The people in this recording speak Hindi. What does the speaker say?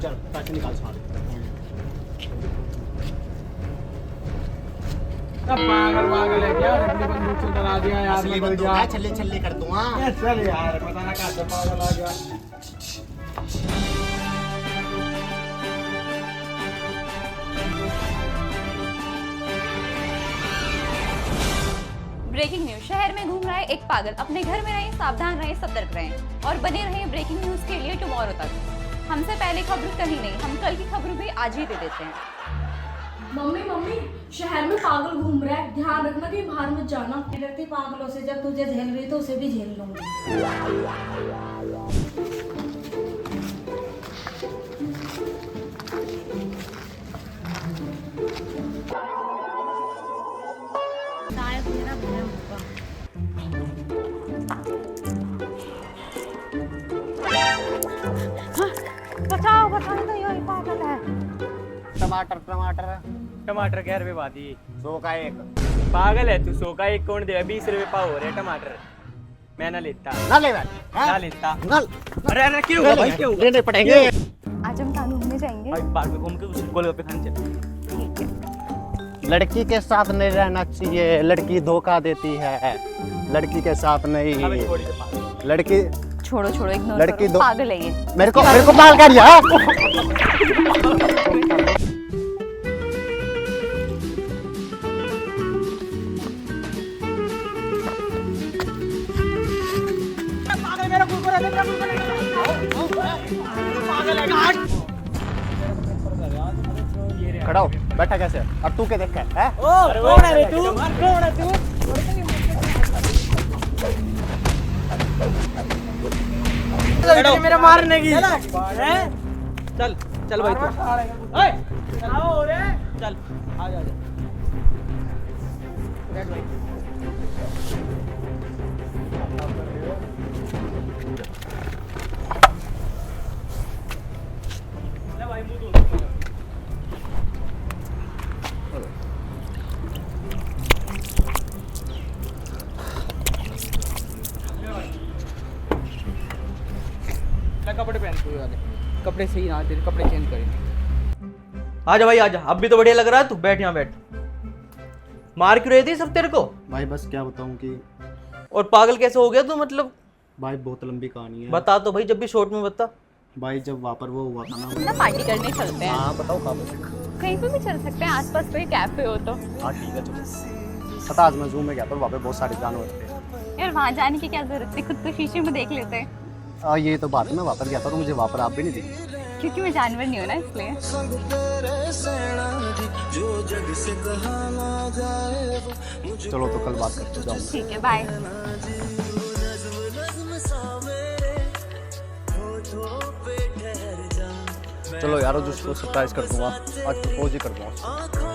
चल पैसे निकाल सारे। पागल पागल है क्या? अपनी बंदूक से डरा दिया यार। असली बंदूक है, छल्ले छल्ले कर दूंगा। चल यार, पता ना कहाँ से पागल आ गया। Breaking news. शहर में घूम रहा है एक पागल। अपने घर में रहें, सावधान रहें, सतर्क रहें और बने रहें ब्रेकिंग न्यूज के लिए टुमारो तक। हमसे पहले खबर कहीं नहीं, हम कल की खबर भी आज ही दे देते हैं। मम्मी मम्मी, शहर में पागल घूम रहा है, ध्यान रखना कि बाहर मत जाना। डरती पागलों से, जब तुझे झेल रही तो उसे भी झेल लूंगी। शायद मेरा भय होगा। बचाओ बचाओ, तो यही पागल है। टमाटर टमाटर टमाटर क्या रुपए बाती 100 का एक। पागल है तू। 100 का एक कौन दे? 20 रुपए पाव हो रहे टमाटर। मैं ना लेता ना ले बैठ, ना लेता। ना अरे अरे क्यों हुआ भाई, क्यों? लेने पड़ेंगे। आज हम कहाँ घूमने जाएंगे? भाई पार्क में घूम के उस गोलगप्पे खाने चल। ठीक है। लड़की के साथ नहीं रहना चाहिए, लड़की धोखा देती है। लड़की के साथ नहीं, अबे छोड़ दे पागल। लड़की छोड़ो छोड़ो, इग्नोर लड़की करो। दो- पागल है ये। मेरे को पाल कर यार। खड़ा हो, बैठा कैसे? और तू क्या देख है? कौन है रे तू? कौन है तू? मेरा मारने की हैं? चल चल भाई तू। ओए आओ रे, चल आ जा। बैठ भाई। ले भाई मुंह धो। कपड़े पहन तू वाले कपड़े सही ना, तेरे कपड़े चेंज करेंगे। आजा भाई आजा, अब भी तो बढ़िया लग रहा है तू। बैठ यहाँ बैठ। मार क्यों रही थी सब तेरे को? भाई बस क्या बताऊं कि और पागल कैसे हो गया तू? मतलब भाई बहुत लंबी कहानी है। बता तो भाई, जब भी शॉर्ट में बता। भाई जब वहाँ पर वो हुआ था ना। ना पार्टी करने चलते हैं। हाँ बताओ कहाँ पे? कहीं पे भी चल सकते हैं, आसपास कोई कैफे हो तो। हाँ ठीक है चलो। पता आज मैं जू में गया था, वहाँ पे बहुत सारे जानवर थे। यार वहाँ जाने की क्या जरूरत थी, खुद को शीशे में देख लेते हैं। ये तो बात है, मैं वहाँ पर गया था तो मुझे वहाँ पर आप भी नहीं दिखी। क्योंकि मैं जानवर नहीं हूँ ना, इसलिए। चलो तो कल बात करते जाओ। ठीक है, बाय। चलो यार, उसको सरप्राइज कर दूंगा, आज प्रपोज ही कर दूंगा।